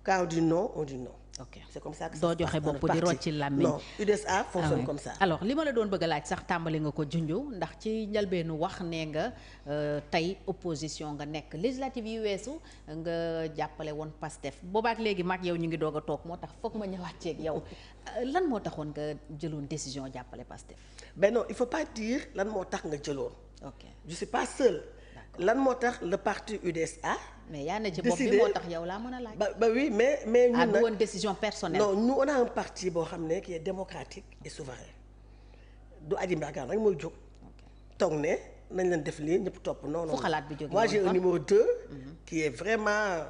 quand on dit non on dit non. ok c'est comme ça que doo joxe bopp di rocci làmmiñ. non UDSA fonctionne comme ça. alors li ma la doon bëgg a laaj sax tàmbali nga ko junju ndax ci njëlbeenu wax nee nga tey opposition nga nekk législative yi weesu nga jàppale woon PASTEF boobaak léegi mag yow ñu ngi doog a toog moo tax foog ma ñëwaat ceeg yow lan moo taxoon nga jëloon décision jàppale PASTEF. ben non il faut pas dire lan moo tax nga jëloon. ok je suis pas seul. lan moo tax le parti UDSA. mais yaa ne ci bopp bi moo tax yow laa mën a laaj. ba oui mais ñun nag woon décision personnelle. non nous on a un parti boo xam ne qui est démocratique et souverain du Adji Mbergane rek mooy jóg. toog ne nañ leen def lii ñëpp topp non non. fu xalaat bi jógee moi j'ai un numéro 2. qui est vraiment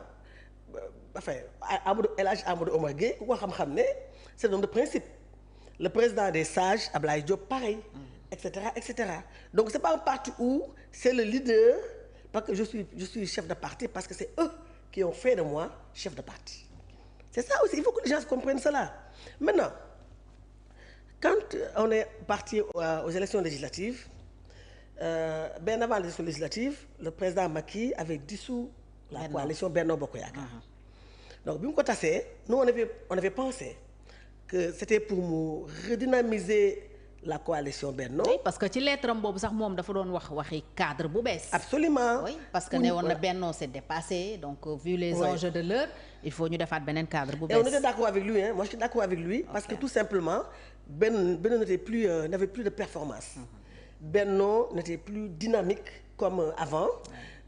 enfin Amadou El Hadj Amadou Omar Gueye ku ko xam-xam ne c'est un homme de principe. le président des sages Ablaye Diop pareil. et cetera donc c'est pas un parti où c'est le leader. parce que je suis chef de parti parce que c'est eux qui ont fait de moi chef de parti. C'est ça aussi, il faut que les gens comprennent cela. Maintenant, quand on est parti aux élections législatives, bien avant les élections législatives, le président Macky avait dissous la coalition Benno Bokk Yaakaar. Donc bi mu ko tasee, nous on avait pensé que c'était pour mu redynamiser la coalition Benno. oui parce que ci lettre am boobu sax moom dafa doon waxi cadre bu bees. absolument oui parce que ne woon na Benno c'est dépassé donc vu les enjeux de l'heure il faut ñu defaat beneen cadre bu bees. et on était d'accord avec lui moi je suis d'accord avec lui. parce que tout simplement Benno n'avait plus de performance. Benno n'était plus dynamique comme avant.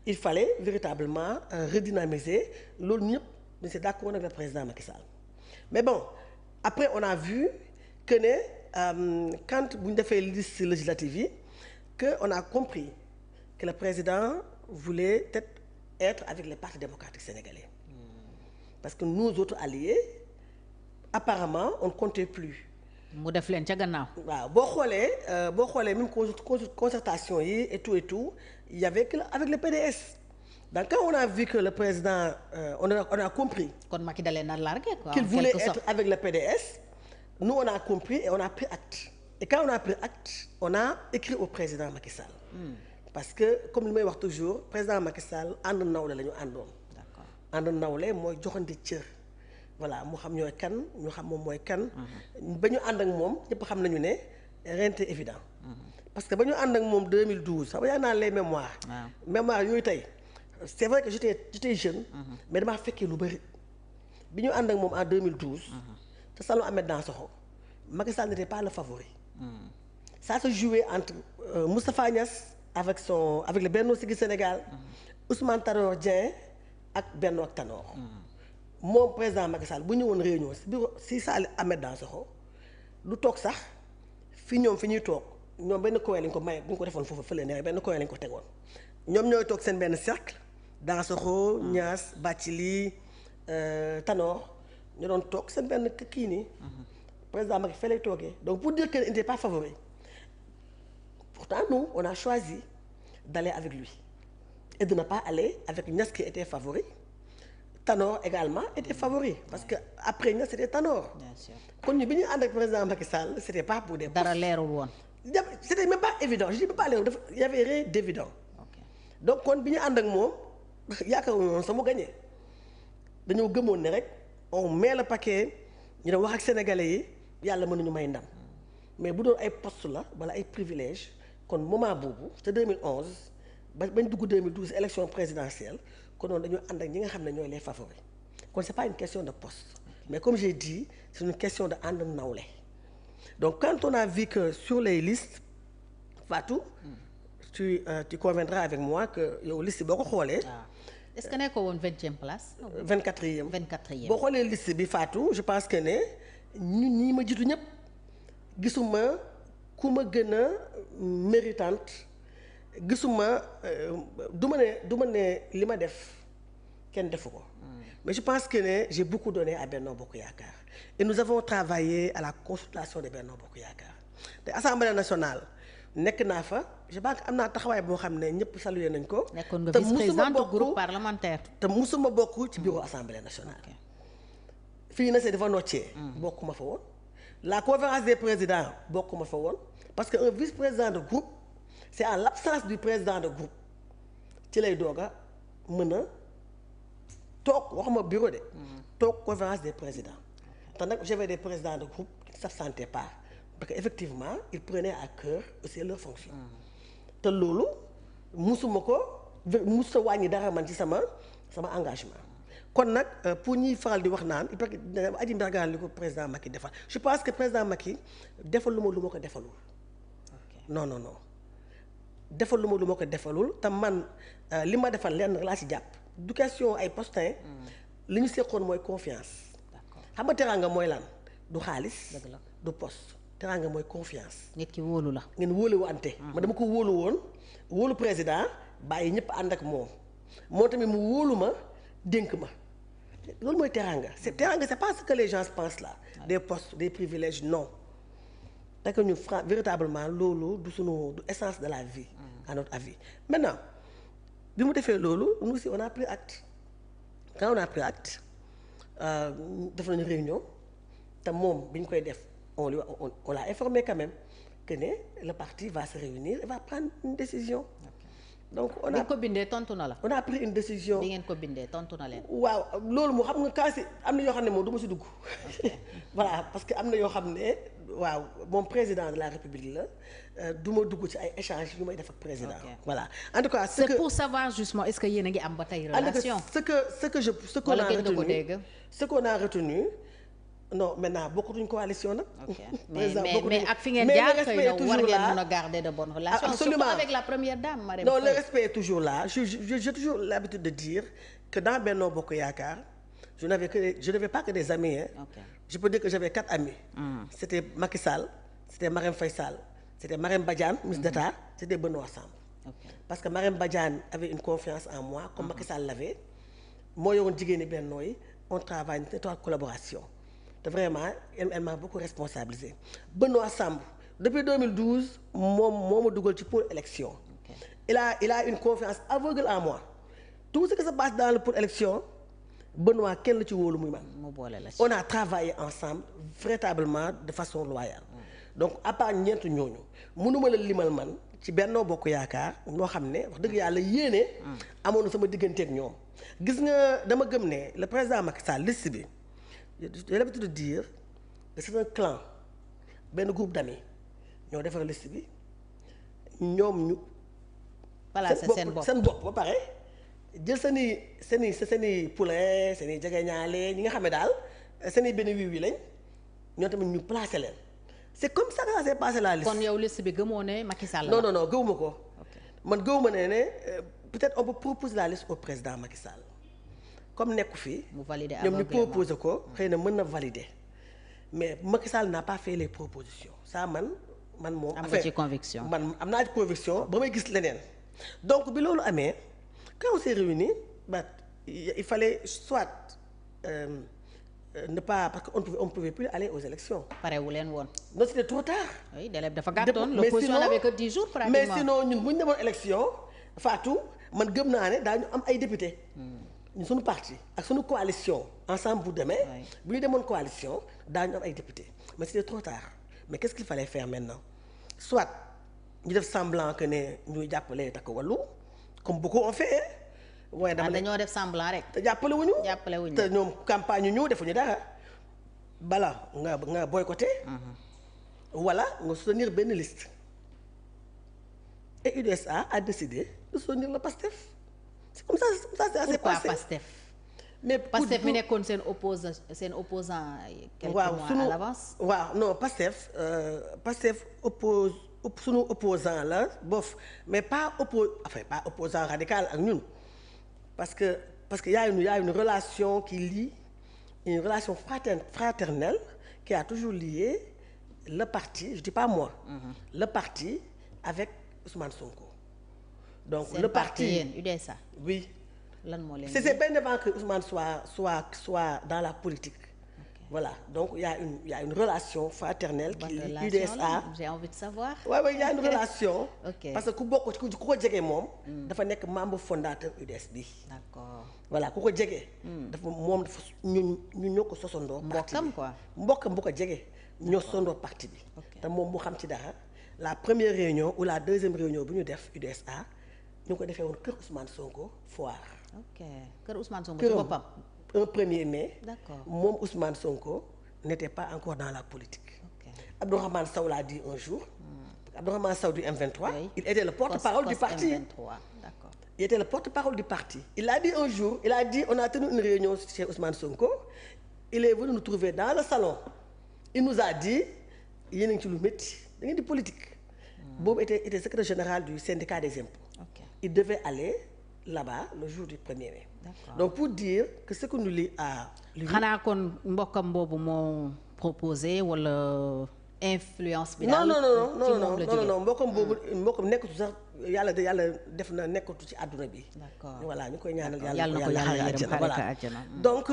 il fallait véritablement redynamiser loolu ñëpp dañu si d'accord avec le président Macky Sall. mais bon après on a vu que ne. Quand bu ñu defee liste législative yi que on a compris que le président voulait peut-être être avec les partis démocratiques sénégalais parce que nous autres alliés apparemment on ne comptait plus. mu def leen ca gannaaw. waaw boo xoolee même concertation yi et tout il y avait que avec le PDS. donc quand on a vu que le président on a compris. kon Macky da leen a largué quoi. qu'il voulait être avec le PDS. nous on a compris et on a pris acte et quand on a pris acte on a écrit au président Macky Sall. parce que comme li may wax toujours président Macky Sall ànd nawle la ñu àndoon. d'accord ànd nawle mooy joxante cër. voilà mu xam ñooy kan ñu xam moom mooy kan. ba ñu ànd ak moom ñëpp xam nañu ne rien n'est évident. parce que ba ñu ànd ak moom 2012 xam nga yaa naan les mémoires. mémoires yooyu tey c'est vrai que j'étais jeune. mais damaa fekkee lu bëri. bi ñu ànd ak moom en 2012. te Salon Ahmed Dansokho Macky Sall n'était pas le favori. Ça se jouait entre Moustapha Niasse avec le Benno Siggil Sénégal. Ousmane Tanor Dieng ak Benno ak Tanor. moom président Macky Sall bu ñëwoon réunion si bureau si Salon Ahmed Dansokho du toog sax fi ñuy toog ñoom benn coin lañ ko maye bu ñu ko defoon foofu fële ne benn coin lañ ko tegoon. ñoom ñooy toog seen benn cercle Dansokho Niasse Bathily Tanor. ñu doon toog seen benn kii nii. président Macky fa lay toogee donc pour dire qu'il n'était pas favori pourtant nous on a choisi d'aller avec lui et de ne pas aller avec Niasse qui était favori. Tanor également était favori parce que après Niasse c'était Tanor. bien sûr kon ñu bi ñu ànd ak président Macky Sall c'était pas pour des postes. dara leerul woon. c'était même pas évident je dis pas leerul il y avait rien d'évident. donc kon bi ñu ànd ak moom yaakaaruñu woon sax mu gagné dañoo gëmoon ne rek. on met le paquet ñu dem wax ak sénégalais yi yàlla mën nañu may ndam mais bu doon ay poste la wala ay privilège kon moment boobu te 2011 bañ dugg 2012 élection présidentielle kon noonu dañoo ànd ak ñi nga xam ne ñooy les favoris kon c'est pas une question de poste mais comme j'ai dit c'est une question de ànd nawle donc quand on a vu que sur les listes Fatou tu conviendras avec moi que yow liste boo ko xoolee. est-ce que nekkoo woon 20e place. 24e 24e boo xoolee liste bi Fatou je pense que ne ñun ñii ma jiitu ñëpp gisuma ku ma gën a méritante gisuma du ma ne li ma def kenn defu ko. mais je pense que ne j'ai beaucoup donné à Benno Bokk Yaakaar et nous avons travaillé à la consultation de Benno Bokk Yaakaar te Assemblée nationale nekk naa fa je pense que am naa taxawaay boo xam ne ñëpp salué nañ ko. nekkoon nga vice-présidente groupe parlementaire. te musuma bokk ci bureau Assemblée nationale. fii na see dafa noccee. bokkuma fa woon. la conférence des présidents bokkuma fa woon parce que un vice-président de groupe c'est en l'absence du président de groupe ci lay doog a mën a toog waxuma bureau de. toog conférence des présidents. te nag j'avais des présidents de groupe qui ne s'absentaient pas parce que effectivement ils prenaient à cœur aussi leur fonction. te loolu musuma ko musa wàññi dara man ci sama engagement. kon nag pour ñuy faral di wax naan il paraît que aji mbergaan li ko président Macky defal je pense que président Macky defal lu ma ko defalul. non non non defal lu ma ko defalul te man li ma defal lenn laa ci jàpp du question ay postin li ñu seqoon mooy confiance. xam nga teraanga mooy lan du xaalis. du poste teraanga mooy confiance. nit ki wóolu la. ngeen wóolu wante. ma dama ko wóolu woon wóolu président bàyyi ñëpp ànd ak moom tamit mu wóolu ma dénk ma loolu mooy teraanga teraanga c'est pas ce que les gens pensent là. des postes des privilèges non. parce que ñu véritablement loolu du essence de la vie. à notre avis maintenant bi mu defee loolu nous aussi on a pris acte quand on a pris acte def nañu réunion te moom bi ñu koy def on l'a informé quand même que ne le parti va se réunir et va prendre une décision. donc on a bi ko bindee tontu na la. on a pris une décision. bi ngeen ko bindee tontu na leen. waaw loolu moo xam nga kaasi am na yoo xam ne moom du ma si dugg. voilà parce que am na yoo xam ne waaw moom président de la république la du ma dugg ci ay échanges yu may def ak président. voilà en tout cas c'est pour savoir justement est-ce que yéen a ngi am ba tey relation. ce qu'on a retenu non maintenant bokkatuñ coalition nag. mais ak fi ngeen jaar xëy na war ngeen mën a garder de bonnes relations. absolument surtout avec la première dame Marème non Faye. le respect est toujours là j'ai toujours l'habitude de dire que dans Benno Bokk Yaakaar je n'avais pas que des amis hein. Je peux dire que j'avais 4 amis. C'était Macky Sall, c'était Marème Faye Sall, c'était Marème Badiane, ministre d'État, c'était Benoît Sambou. Parce que Marème Badiane avait une confiance en moi, comme Macky Sall l'avait. Moi, yoroon jigéeni Benno yi, on travaille une étroite collaboration. Vraiment, elle m'a beaucoup responsabilisé. Benoît Sambou, depuis 2012, moom ma dugal ci pôle élection. Il a une confiance aveugle en moi. Tout ce qui se passe dans le pôle élection, Benoît kenn la ci wóolu muy man. On a travaillé ensemble véritablement de façon loyale. donc à part ñeent ñooñu mënuma la limal man ci Benno Bokk Yaakaar ñoo xam ne wax dëgg yàlla yéene. amoon na sama digganteeg ñoom. gis nga dama gëm ne le président Macky Sall liste bi j'ai l'habitude de dire que c'est un clan benn groupe d'amis ñoo defar liste bi ñoom ñu. voilà c'est seen bopp ba pare. jël seeni poulain seeni jegeñaale ñi nga xam ne daal seeni benn wii lañ ñoo tamit ñu placé leen c'est comme ça que ça s'est passé la liste. kon yow liste bi gëmoo ne Macky Sall la. non gëwuma ko. man gëwuma ne peut-être on peut proposer la liste au président Macky Sall comme nekku fii. mu valider ñoom ñu proposer ko xëy na mën na valider mais Macky Sall n'a pas fait les propositions ça man moom. am nga ci conviction man am naa ci conviction ba may gis leneen donc bi loolu amee. Quand on s'est réunis, il fallait soit ne pas parce qu'on ne pouvait plus aller aux élections. parewu leen woon. non c'était trop tard. oui délai dafa gàttoon. l'opposition n'avait que 10 jours pratiquement. mais sinon ñun bu ñu demoon élection Fatou man gëm naa ne daañu am ay députés. ñun suñu parti ak suñu coalition ensemble bu demee. bu ñu demoon coalition daañu am ay députés mais c'était trop tard mais qu'est-ce qu'il fallait faire maintenant soit ñu def semblant que ne ñuy jàppale Takku Wallu comme beaucoup ont fait waaye dañoo def semblant rek. te jàppale wuñu te ñoom campagne ñu defuñu dara bala nga boycotté. wala nga soutenir benn liste. et UDSA a décidé de soutenir le PASTEF. c'est comme ça c'est passé. pourquoi PASTEF. mais PASTEF mi nekkoon seen opposant quelques mois à l'avance. waaw non PASTEF oppose. sunu opposant la bof mais pas opposant radical ak ñun parce que y a une relation qui lie une relation fraternelle qui a toujours lié le parti je dis pas moi. le parti avec Ousmane Sonko. donc le parti UDSA. oui. lan moo leen c'est bien avant que Ousmane soit dans la politique. Voilà, donc il y a une relation fraternelle qui lie UDSA. J'ai envie de savoir. Oui, il y a une relation. Okay. Parce que ku ko jege moom. dafa nekk membre fondateur UDS bi. D'accord. Voilà ku ko jege. dafa moom dafa ñun ñoo ko sosandoo. mbokkam quoi mbokkam bu ko jege ñoo sosandoo parti bi. te moom mu xam ci dara la première réunion ou la deuxième réunion bu ñu def UDSA ñu ko defee woon kër Ousmane Sonko Foire. ok kër Ousmane Sonko ci boppam. un 1er mai. D'accord. moom Ousmane Sonko n'était pas encore dans la politique. ok Abdourahmane Sow l'a dit un jour. Abdourahmane Sow du M23. Oui. il était le porte-parole du parti. M23 d'accord. Il était le porte-parole du parti. Il a dit un jour, il a dit, on a tenu une réunion chez Ousmane Sonko. Il est venu nous trouver dans le salon. Il nous a dit, yéen a ngi ci lu métti da ngeen di politique. boobu était secrétaire général du syndicat des impôts. ok Il devait aller là-bas le jour du 1er mai. D'accord. Donc pour dire que ce que nous lie à lui. xanaa kon mbokkam boobu moo proposé wala influence bi. non daal non non ci moom la jógee. non mbokkam boobu mbokkam nekkatu sax yàlla def na nekkatu ci àdduna bi. D'accord. voilà ñu koy ñaanal yàlla na ko yàlla yërëm xaare ko àjjana. donc.